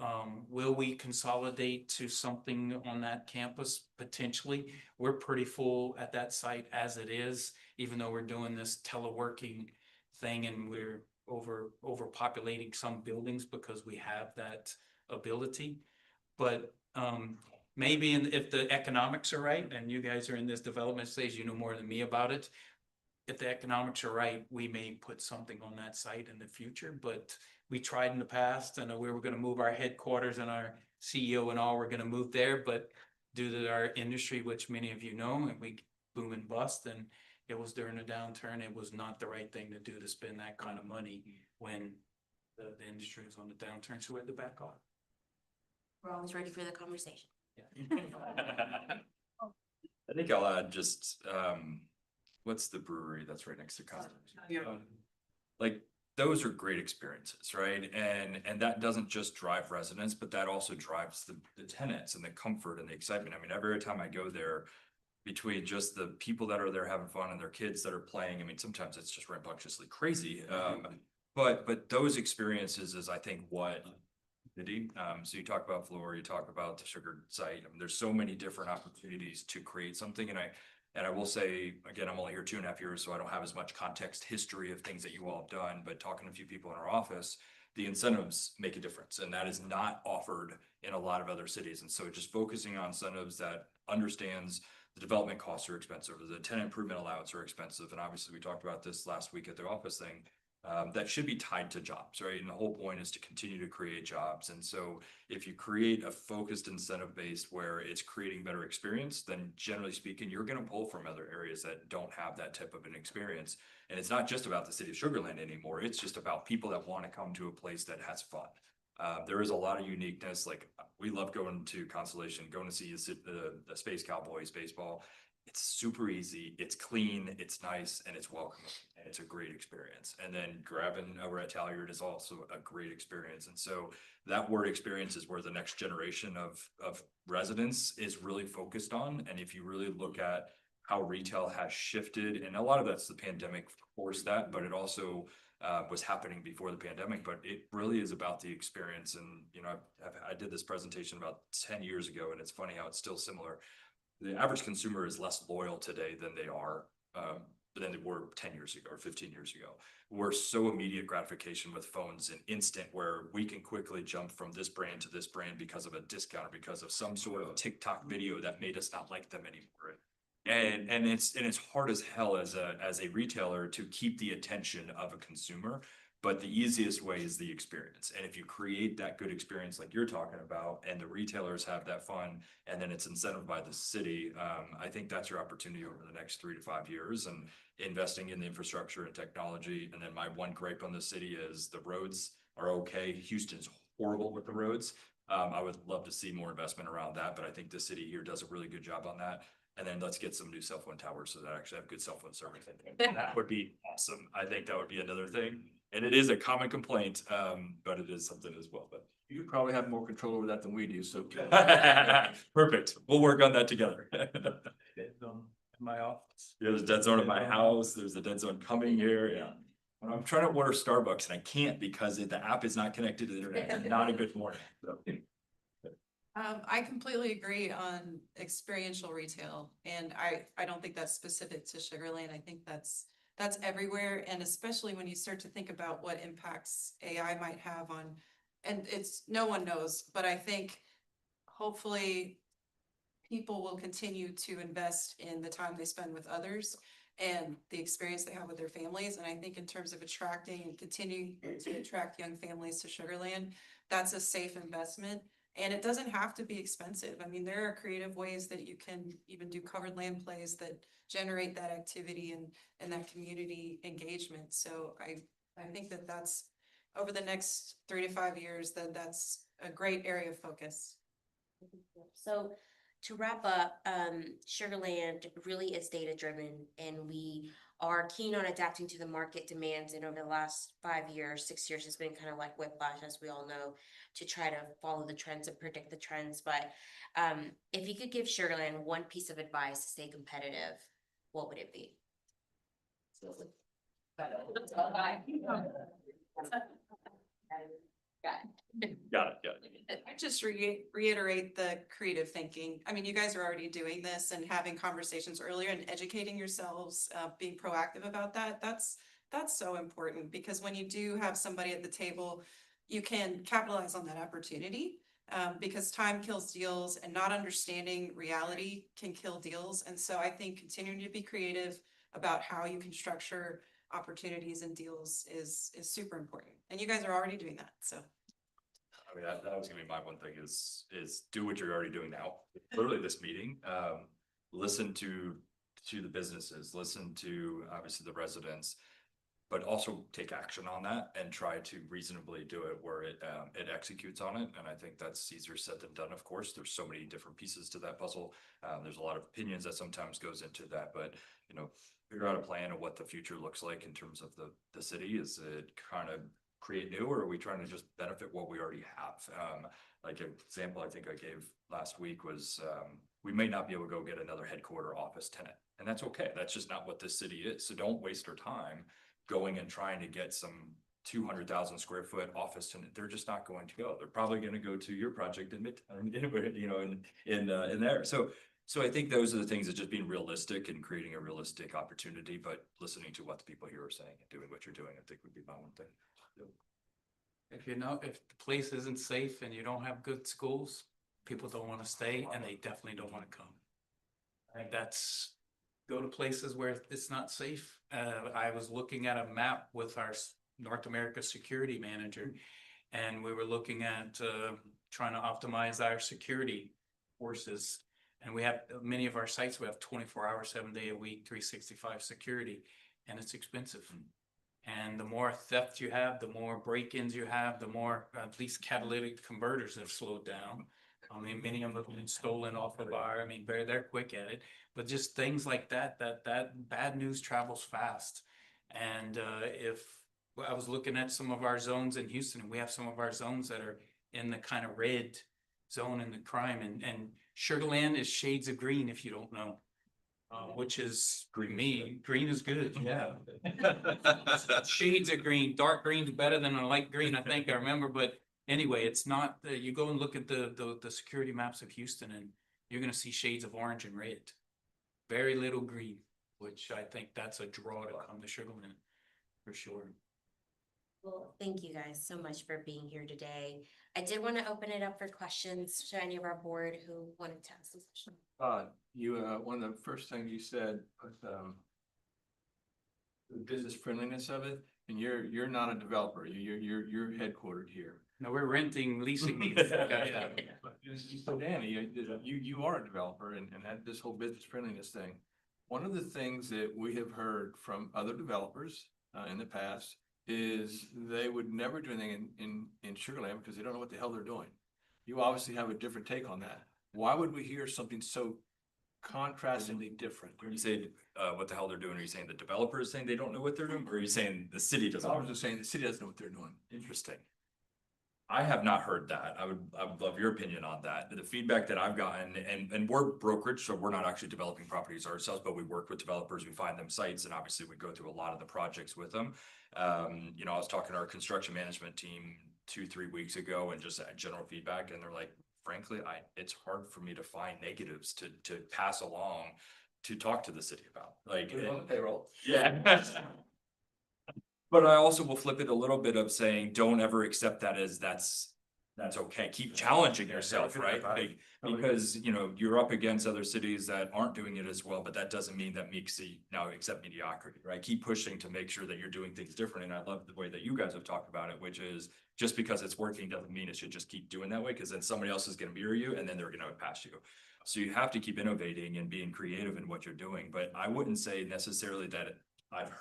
Will we consolidate to something on that campus? Potentially. We're pretty full at that site as it is, even though we're doing this teleworking thing and we're overpopulating some buildings because we have that ability. But maybe if the economics are right, and you guys are in this development stage, you know more than me about it. If the economics are right, we may put something on that site in the future, but we tried in the past, and we were gonna move our headquarters and our CEO and all, we're gonna move there, but due to our industry, which many of you know, and we boom and bust, and it was during the downturn, it was not the right thing to do to spend that kind of money when the industry is on the downturn, so we had to back off. We're always ready for the conversation. I think I'll add just, what's the brewery that's right next to Constitution? Like, those are great experiences, right? And that doesn't just drive residents, but that also drives the tenants and the comfort and the excitement. I mean, every time I go there, between just the people that are there having fun and their kids that are playing, I mean, sometimes it's just rambunctiously crazy. But those experiences is, I think, what so you talk about Floor, you talk about the sugar site. I mean, there's so many different opportunities to create something. And I will say, again, I'm only here 2.5 years, so I don't have as much context history of things that you all have done, but talking to a few people in our office, the incentives make a difference, and that is not offered in a lot of other cities. And so just focusing on incentives that understands the development costs are expensive, the tenant improvement allowance are expensive. And obviously we talked about this last week at the office thing. That should be tied to jobs, right? And the whole point is to continue to create jobs. And so if you create a focused incentive base where it's creating better experience, then generally speaking, you're going to pull from other areas that don't have that type of an experience. And it's not just about the city of Sugar Land anymore. It's just about people that want to come to a place that has fun. There is a lot of uniqueness. Like, we love going to Constellation, going to see the Space Cowboys baseball. It's super easy, it's clean, it's nice, and it's welcoming, and it's a great experience. And then grabbing over at Talliard is also a great experience. And so that word experience is where the next generation of residents is really focused on. And if you really look at how retail has shifted, and a lot of that's the pandemic forced that, but it also was happening before the pandemic, but it really is about the experience. And, you know, I did this presentation about 10 years ago, and it's funny how it's still similar. The average consumer is less loyal today than they were 10 years ago or 15 years ago. We're so immediate gratification with phones and instant, where we can quickly jump from this brand to this brand because of a discount or because of some sort of TikTok video that made us not like them anymore. And it's hard as hell as a retailer to keep the attention of a consumer But the easiest way is the experience. And if you create that good experience like you're talking about, and the retailers have that fun, and then it's incentivized by the city, I think that's your opportunity over the next 3 to 5 years, and investing in the infrastructure and technology. And then my one gripe on the city is the roads are okay. Houston's horrible with the roads. I would love to see more investment around that, but I think the city here does a really good job on that. And then let's get some new cell phone towers so that actually have good cell phone service. That would be awesome. I think that would be another thing. And it is a common complaint, but it is something as well, but. You probably have more control over that than we do, so. Perfect. We'll work on that together. In my office. Yeah, there's a dead zone at my house. There's a dead zone coming here. Yeah. And I'm trying to order Starbucks and I can't because the app is not connected to the internet. It's not a good morning. So. I completely agree on experiential retail, and I don't think that's specific to Sugar Land. I think that's everywhere, and especially when you start to think about what impacts AI might have on, and it's, no one knows, but I think hopefully people will continue to invest in the time they spend with others and the experience they have with their families. And I think in terms of attracting and continuing to attract young families to Sugar Land, that's a safe investment. And it doesn't have to be expensive. I mean, there are creative ways that you can even do covered land plays that generate that activity and that community engagement. So I think that that's over the next 3 to 5 years, that's a great area of focus. So to wrap up, Sugar Land really is data driven, and we are keen on adapting to the market demands. And over the last 5 years, 6 years has been kind of like whiplash, as we all know, to try to follow the trends and predict the trends. But if you could give Sugar Land one piece of advice to stay competitive, what would it be? Got it. I just reiterate the creative thinking. I mean, you guys are already doing this and having conversations earlier and educating yourselves, being proactive about that. That's so important, because when you do have somebody at the table, you can capitalize on that opportunity, because time kills deals, and not understanding reality can kill deals. And so I think continuing to be creative about how you can structure opportunities and deals is super important. And you guys are already doing that, so. I mean, that was gonna be my one thing is do what you're already doing now. Literally this meeting, listen to the businesses, listen to obviously the residents, but also take action on that and try to reasonably do it where it executes on it. And I think that's easier said than done. Of course, there's so many different pieces to that puzzle. There's a lot of opinions that sometimes goes into that, but figure out a plan of what the future looks like in terms of the city. Is it kind of create new, or are we trying to just benefit what we already have? Like an example I think I gave last week was we may not be able to go get another headquarter office tenant, and that's okay. That's just not what this city is. So don't waste our time going and trying to get some 200,000 square foot office tenant. They're just not going to go. They're probably going to go to your project in Midtown, in there. So I think those are the things that just being realistic and creating a realistic opportunity, but listening to what the people here are saying and doing what you're doing, I think would be my one thing. If the place isn't safe and you don't have good schools, people don't want to stay, and they definitely don't want to come. I think that's, go to places where it's not safe. I was looking at a map with our North America security manager, and we were looking at trying to optimize our security forces. And we have many of our sites, we have 24 hours, 7 day a week, 365 security, and it's expensive. And the more theft you have, the more break-ins you have, the more at least catalytic converters have slowed down. I mean, many of them have been stolen off of I mean, they're quick at it, but just things like that bad news travels fast. And if I was looking at some of our zones in Houston, and we have some of our zones that are in the kind of red zone in the crime, and Sugar Land is shades of green, if you don't know, which is green is good. Yeah. Shades of green, dark green's better than a light green, I think I remember, but anyway, it's not, you go and look at the security maps of Houston, and you're gonna see shades of orange and red. Very little green, which I think that's a draw to come to Sugar Land, for sure. Well, thank you guys so much for being here today. I did want to open it up for questions to any of our board who wanted to ask some questions. One of the first things you said was the business friendliness of it. and you're not a developer, you're headquartered here. No, we're renting, leasing these. Yeah. So Danny, you are a developer and that this whole business friendliness thing. One of the things that we have heard from other developers in the past is they would never do anything in Sugar Land because they don't know what the hell they're doing. You obviously have a different take on that. Why would we hear something so contrastingly different? When you say, what the hell they're doing, are you saying the developer is saying they don't know what they're doing, or are you saying the city doesn't? I was just saying the city doesn't know what they're doing. Interesting. I have not heard that. I would love your opinion on that. The feedback that I've gotten, and we're brokerage, so we're not actually developing properties ourselves, but we work with developers, we find them sites, and obviously we go through a lot of the projects with them. You know, I was talking to our construction management team 2-3 weeks ago and just general feedback, and they're like, frankly, it's hard for me to find negatives to pass along to talk to the city about. Like, Put it on the payroll. yeah. But I also will flip it a little bit of saying, don't ever accept that as that's okay. Keep challenging yourself, right? Like, because, you know, you're up against other cities that aren't doing it as well, but that doesn't mean that makes you now accept mediocrity, right? Keep pushing to make sure that you're doing things different. And I love the way that you guys have talked about it, which is just because it's working doesn't mean it should just keep doing that way, because then somebody else is going to mirror you and then they're going to pass you. So you have to keep innovating and being creative in what you're doing. But I wouldn't say necessarily that I've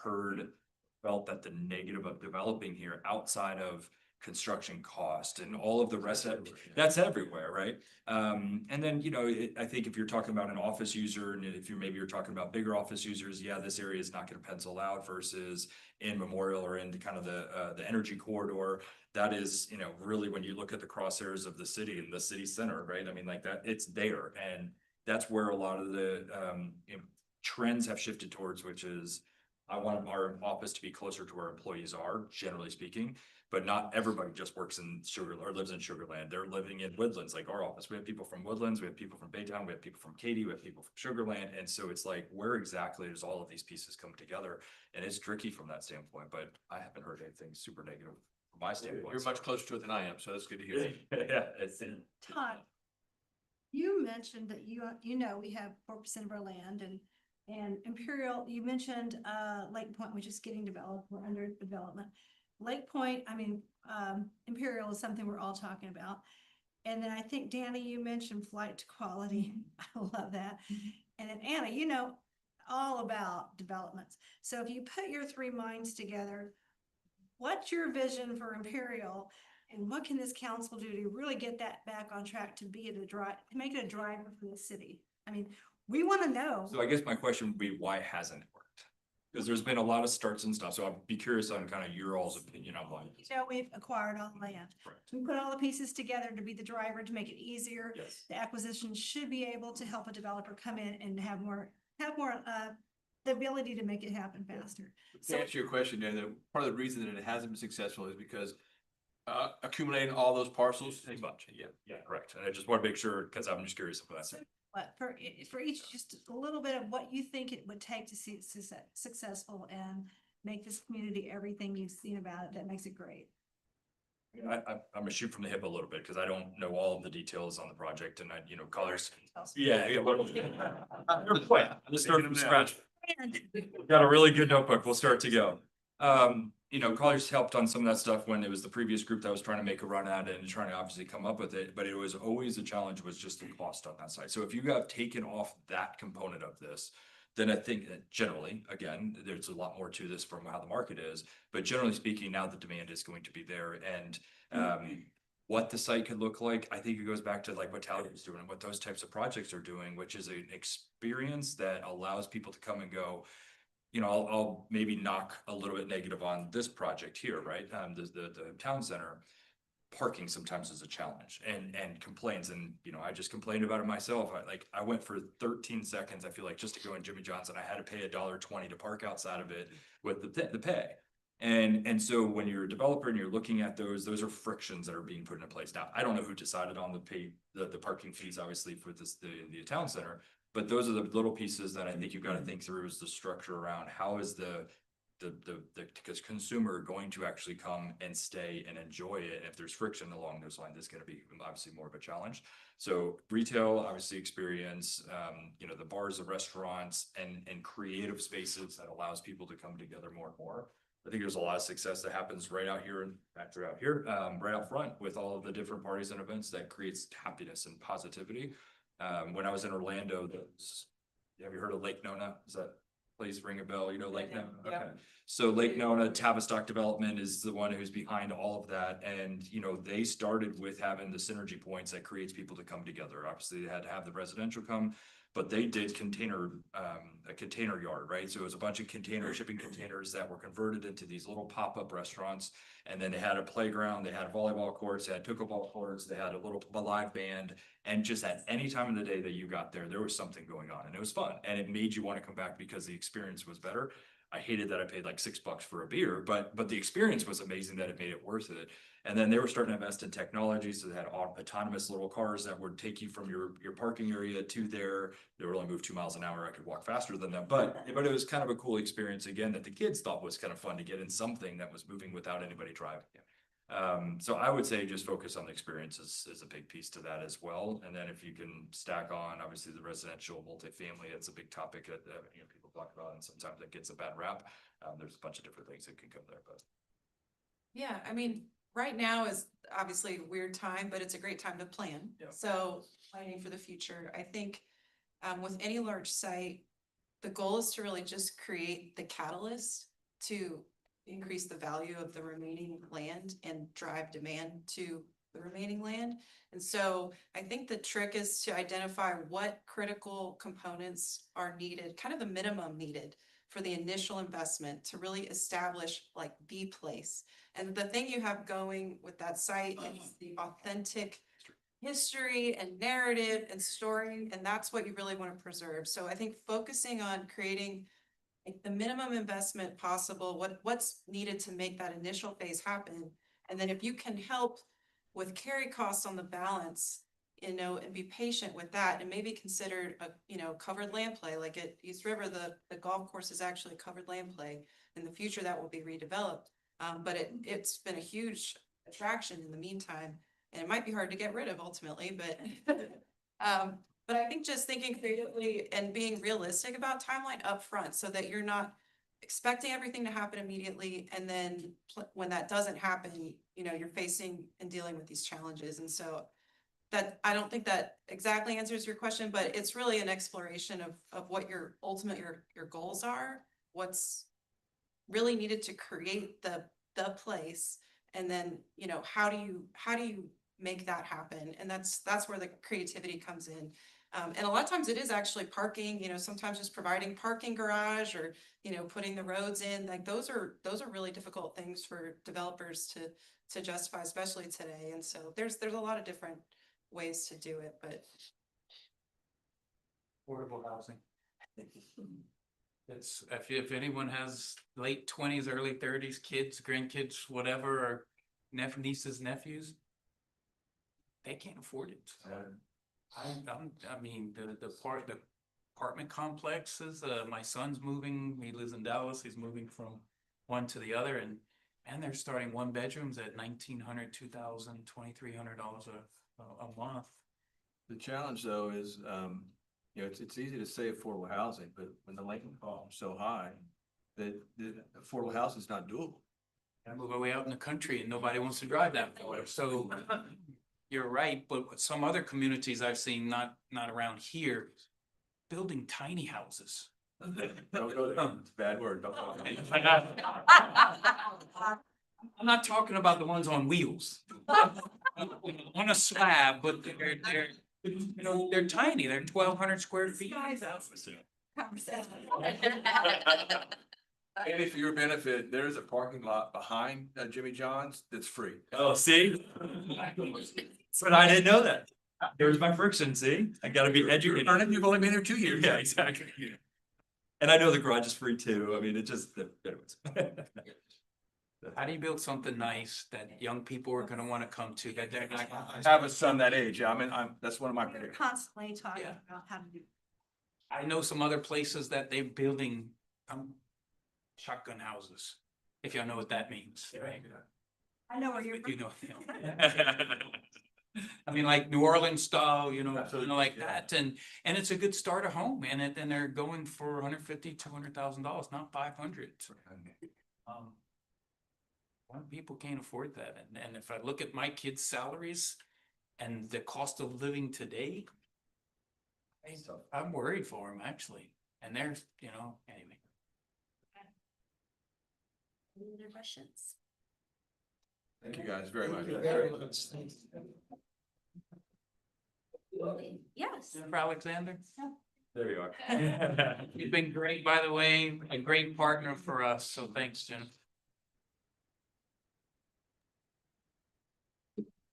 felt that the negative of developing here outside of construction cost and all of the rest of it, that's everywhere, right? And then, you know, I think if you're talking about an office user, and if maybe you're talking about bigger office users, yeah, this area is not going to pencil out versus in Memorial or in kind of the energy corridor. That is, you know, really when you look at the crosshairs of the city and the city center, right? I mean, like that, it's there, and that's where a lot of the trends have shifted towards, which is I want our office to be closer to where employees are, generally speaking, but not everybody just works in or lives in Sugar Land. They're living in Woodlands, like our office. We have people from Woodlands, we have people from Baytown, we have people from Katy, we have people from Sugar Land. And so it's like, where exactly does all of these pieces come together? And it's tricky from that standpoint, but I haven't heard anything super negative from my standpoint. You're much closer to it than I am, so that's good to hear. Yeah, it's Todd, you mentioned that you know, we have 4% of our land and Imperial, you mentioned, Lake Point, which is getting developed, we're under development. Lake Point, I mean, Imperial is something we're all talking about. And then I think, Danny, you mentioned flight to quality. I love that. And then Anna, you know all about developments. So if you put your three minds together, what's your vision for Imperial? And what can this council do to really get that back on track to make it a driver for the city? I mean, we want to know. So I guess my question would be, why hasn't it worked? Because there's been a lot of starts and stuff, so I'd be curious on kind of your all's opinion on why. You know, we've acquired all the land. Correct. We put all the pieces together to be the driver, to make it easier. Yes. The acquisition should be able to help a developer come in and have more, the ability to make it happen faster. To answer your question, Dan, part of the reason that it hasn't been successful is because accumulating all those parcels takes much. Yeah, correct. And I just want to make sure, because I'm just curious about that. But for each, just a little bit of what you think it would take to see it successful and make this community everything you've seen about it, that makes it great. I'm gonna shoot from the hip a little bit because I don't know all of the details on the project, and you know, colors. Yeah. Let's start from scratch. Got a really good notebook. We'll start to go. You know, Colliers helped on some of that stuff when it was the previous group that was trying to make a run at it and trying to obviously come up with it, but it was always a challenge was just the cost on that side. So if you have taken off that component of this, then I think that generally, again, there's a lot more to this from how the market is, but generally speaking, now the demand is going to be there. And what the site could look like, I think it goes back to like what Tally is doing and what those types of projects are doing, which is an experience that allows people to come and go, you know, I'll maybe knock a little bit negative on this project here, right? The town center parking sometimes is a challenge and complains. And, you know, I just complained about it myself. I went for 13 seconds. I feel like just to go in Jimmy John's and I had to pay $1.20 to park outside of it with the pay. And so when you're a developer and you're looking at those are frictions that are being put into place. Now, I don't know who decided on the parking fees, obviously, for the town center, but those are the little pieces that I think you've got to think through is the structure around how is the consumer going to actually come and stay and enjoy it. And if there's friction along those lines, it's going to be obviously more of a challenge. So retail, obviously experience, you know, the bars, the restaurants and creative spaces that allows people to come together more and more. I think there's a lot of success that happens right out here and factor out here, right out front with all of the different parties and events that creates happiness and positivity. When I was in Orlando, have you heard of Lake Nona? Does that place ring a bell? You know Lake Nona? Yeah. Okay. So Lake Nona, Tavistock Development is the one who's behind all of that. And, they started with having the synergy points that creates people to come together. Obviously, they had to have the residential come, but they did a container yard, right? So it was a bunch of shipping containers that were converted into these little pop-up restaurants. And then they had a playground, they had volleyball courts, they had pickleball courts, they had a live band. And just at any time of the day that you got there was something going on and it was fun. And it made you want to come back because the experience was better. I hated that I paid like $6 for a beer, but the experience was amazing that it made it worth it. And then they were starting to invest in technology. So they had autonomous little cars that would take you from your parking area to there. They would only move 2 miles an hour. I could walk faster than them, but it was kind of a cool experience again, that the kids thought was kind of fun to get in something that was moving without anybody driving. So I would say just focus on the experience is a big piece to that as well. And then if you can stack on, obviously the residential multifamily, it's a big topic that, people talk about, and sometimes it gets a bad rap. There's a bunch of different things that can come there, but. Yeah, I mean, right now is obviously a weird time, but it's a great time to plan. Yeah. So planning for the future, I think, with any large site, the goal is to really just create the catalyst to increase the value of the remaining land and drive demand to the remaining land. And so I think the trick is to identify what critical components are needed, kind of the minimum needed for the initial investment to really establish like the place. And the thing you have going with that site is the authentic history and narrative and story, and that's what you really want to preserve. So I think focusing on creating like the minimum investment possible, what's needed to make that initial phase happen. And then if you can help with carry costs on the balance, and be patient with that, and maybe consider a, covered land play, like at East River, the golf course is actually covered land play. In the future, that will be redeveloped. But it's been a huge attraction in the meantime, and it might be hard to get rid of ultimately, but I think just thinking creatively and being realistic about timeline up front, so that you're not expecting everything to happen immediately. And then when that doesn't happen, you're facing and dealing with these challenges. And so that, I don't think that exactly answers your question, but it's really an exploration of what your ultimate, your goals are, what's really needed to create the place. And then, how do you make that happen? And that's where the creativity comes in. And a lot of times it is actually parking, sometimes just providing parking garage, or, putting the roads in, like those are really difficult things for developers to justify, especially today. And so there's a lot of different ways to do it, but. Affordable housing. It's, if anyone has late 20s, early 30s, kids, grandkids, whatever, or nieces, nephews, they can't afford it. I mean, the apartment complexes, my son's moving, he lives in Dallas, he's moving from one to the other, and they're starting 1 bedrooms at $1,900, $2,000, $2,300 a month. The challenge though is, it's easy to say affordable housing, but when the Lincoln cost is so high, that affordable housing is not doable. I move away out in the country and nobody wants to drive that far, so you're right, but some other communities I've seen, not around here, building tiny houses. Don't go there. It's a bad word. Don't go there. I'm not talking about the ones on wheels. On a slab, but they're tiny, they're 1,200 square feet. And for your benefit, there's a parking lot behind Jimmy John's that's free. Oh, see? But I didn't know that. There's my friction, see? I gotta be educated. You've only been there 2 years. Yeah, exactly. And I know the garage is free too. I mean, it just, anyways. How do you build something nice that young people are gonna wanna come to, that they're not? I have a son that age. That's one of my We're predictions. constantly talking Yeah. about how to do. I know some other places that they're building, shotgun houses, if y'all know what that means. Right? I know where you're from. You know. I mean, like New Orleans style, like that, and it's a good starter home, and they're going for $150,000, $200,000, not 500. A lot of people can't afford that, and if I look at my kids' salaries and the cost of living today. I'm worried for them, actually, and there's, anyway. Any other questions? Thank you guys very much. Thank you very much. Thanks. Yes. Jennifer Alexander? There you are. You've been great, by the way, a great partner for us, so thanks, Jennifer.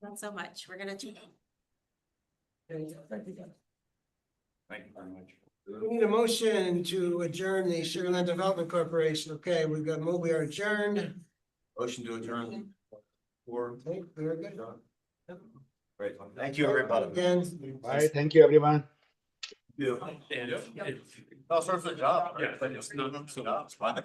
Not so much. We're gonna. Thank you very much. We need a motion to adjourn the Sugar Land Development Corporation. Okay, we are adjourned. Motion to adjourn. Okay, very good. Great. Thank you, everybody. Again. All right, thank you, everyone. And if- Oh, sorry for the job. Yeah, but it's not- It's fine.